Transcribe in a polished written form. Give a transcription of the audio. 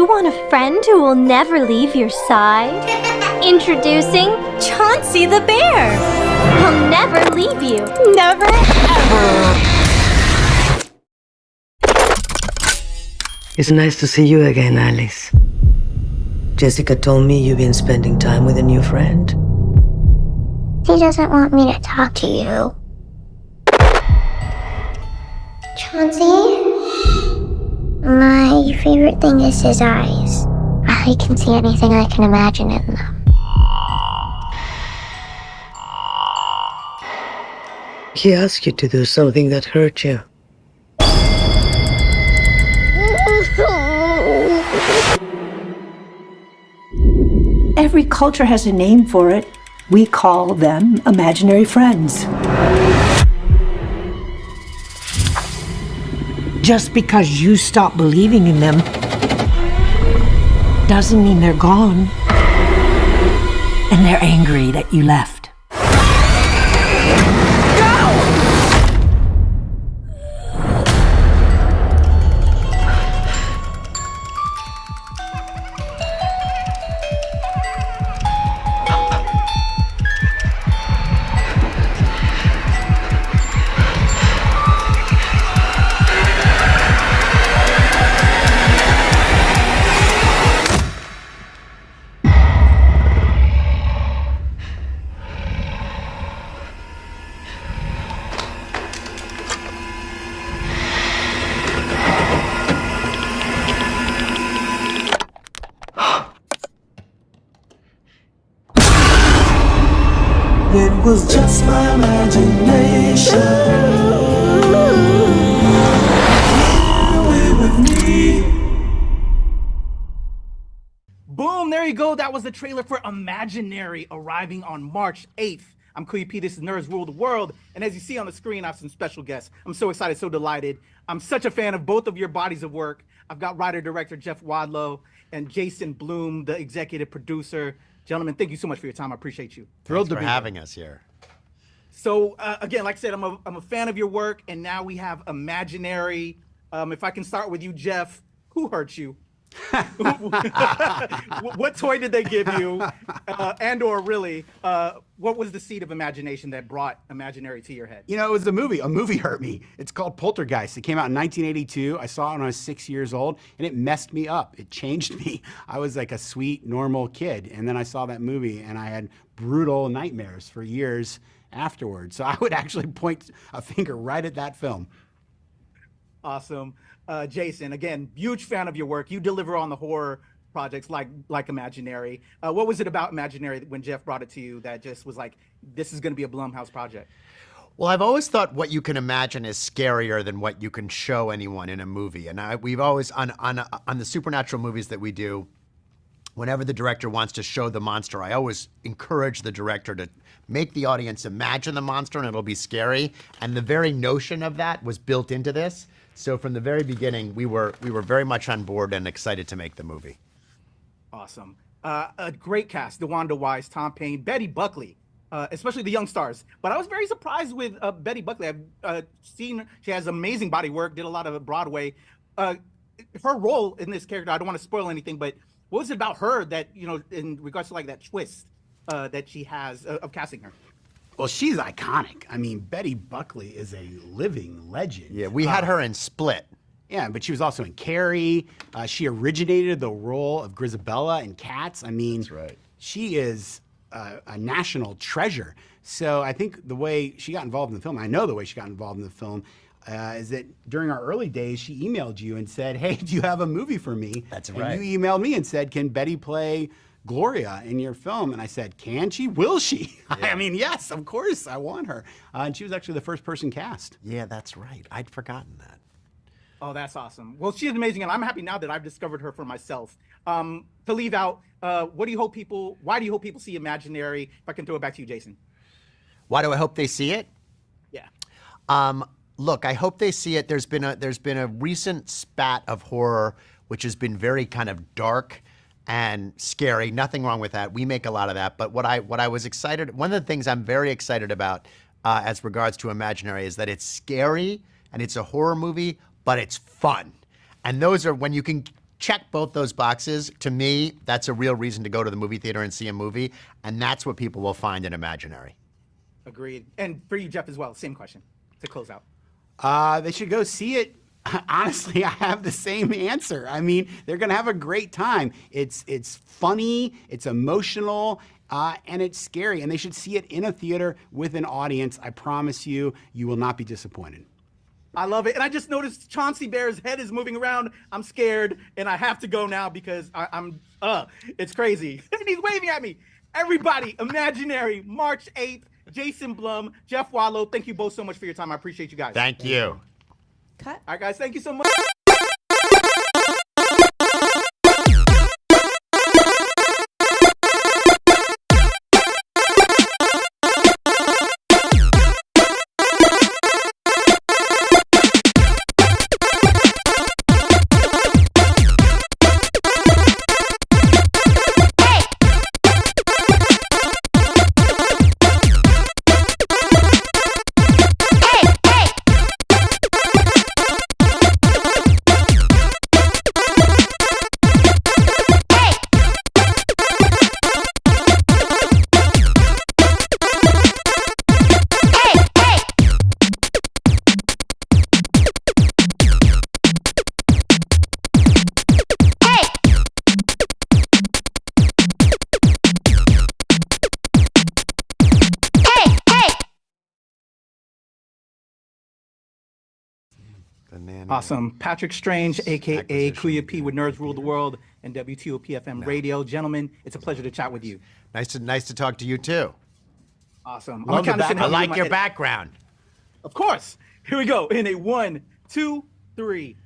you want a friend who will never leave your side? Introducing Chauncey the bear. He'll never leave you. Never, ever. It's nice to see you again, Alice. Jessica told me you've been spending time with a new friend. He doesn't want me to talk to you. Chauncey? My favorite thing is his eyes. I can see anything I can imagine in them. He asked you to do something that hurt you. Every culture has a name for it. We call them imaginary friends. Just because you stop believing in them doesn't mean they're gone. And they're angry that you left. It was just my imagination. Away with me. Boom, there you go. That was the trailer for Imaginary, arriving on March 8th. I'm Kuya P, this is Nerds Rule the World, and as you see on the screen, I have some special guests. I'm so excited, so delighted. I'm such a fan of both of your bodies of work. I've got writer-director Jeff Wadlow and Jason Blum, the executive producer. Gentlemen, thank you so much for your time. I appreciate you. Thrilled to be having us here. So again, like I said, I'm a fan of your work, and now we have Imaginary. If I can start with you, Jeff, who hurt you? What toy did they give you? And/or really, what was the seed of imagination that brought Imaginary to your head? You know, it was a movie. A movie hurt me. It's called Poltergeist. It came out in 1982. I saw it when I was 6 years old, and it messed me up. It changed me. I was like a sweet, normal kid, and then I saw that movie, and I had brutal nightmares for years afterwards. So I would actually point a finger right at that film. Awesome. Jason, again, huge fan of your work. You deliver on the horror projects like Imaginary. What was it about Imaginary when Jeff brought it to you that just was like, this is going to be a Blumhouse project? Well, I've always thought what you can imagine is scarier than what you can show anyone in a movie. And we've always, on the supernatural movies that we do, whenever the director wants to show the monster, I always encourage the director to make the audience imagine the monster and it'll be scary. And the very notion of that was built into this. So from the very beginning, we were very much on board and excited to make the movie. Awesome. A great cast: DeWanda Wise, Tom Payne, Betty Buckley, especially the young stars. But I was very surprised with Betty Buckley. I've seen she has amazing body work, did a lot of Broadway. Her role in this character, I don't want to spoil anything, but what was it about her that, you know, in regards to like that twist that she has of casting her? Well, she's iconic. I mean, Betty Buckley is a living legend. Yeah, we had her in Split. Yeah, but she was also in Carrie. She originated the role of Grisabella in Cats. I mean, that's right. She is a national treasure. So I think the way she got involved in the film, I know the way she got involved in the film, is that during our early days, she emailed you and said, hey, do you have a movie for me? That's right. And you emailed me and said, can Betty play Gloria in your film? And I said, can she? Will she? Yeah. I mean, yes, of course, I want her. And she was actually the first person cast. Yeah, that's right. I'd forgotten that. Oh, that's awesome. Well, she's amazing, and I'm happy now that I've discovered her for myself. To leave out, why do you hope people see Imaginary? If I can throw it back to you, Jason. Why do I hope they see it? Yeah. Look, I hope they see it. There's been a recent spat of horror which has been very kind of dark and scary. Nothing wrong with that. We make a lot of that. But what I was excited, one of the things I'm very excited about as regards to Imaginary is that it's scary and it's a horror movie, but it's fun. And those are when you can check both those boxes, to me, that's a real reason to go to the movie theater and see a movie, and that's what people will find in Imaginary. Agreed. And for you, Jeff, as well, same question to close out. They should go see it. Honestly, I have the same answer. I mean, they're going to have a great time. It's funny, it's emotional, and it's scary. And they should see it in a theater with an audience. I promise you, you will not be disappointed. I love it. And I just noticed Chauncey Bear's head is moving around. I'm scared, and I have to go now because it's crazy. And he's waving at me. Everybody, Imaginary, March 8th, Jason Blum, Jeff Wadlow, thank you both so much for your time. I appreciate you guys. Thank you. Cut. All right, guys, thank you so much. Awesome. Patrick Strange, a.k.a. Kuya P with Nerds Rule the World and WTOP FM Radio. Gentlemen, it's a pleasure to chat with you. Nice to talk to you, too. Awesome. I like your background. Of course. Here we go. In a 1, 2, 3.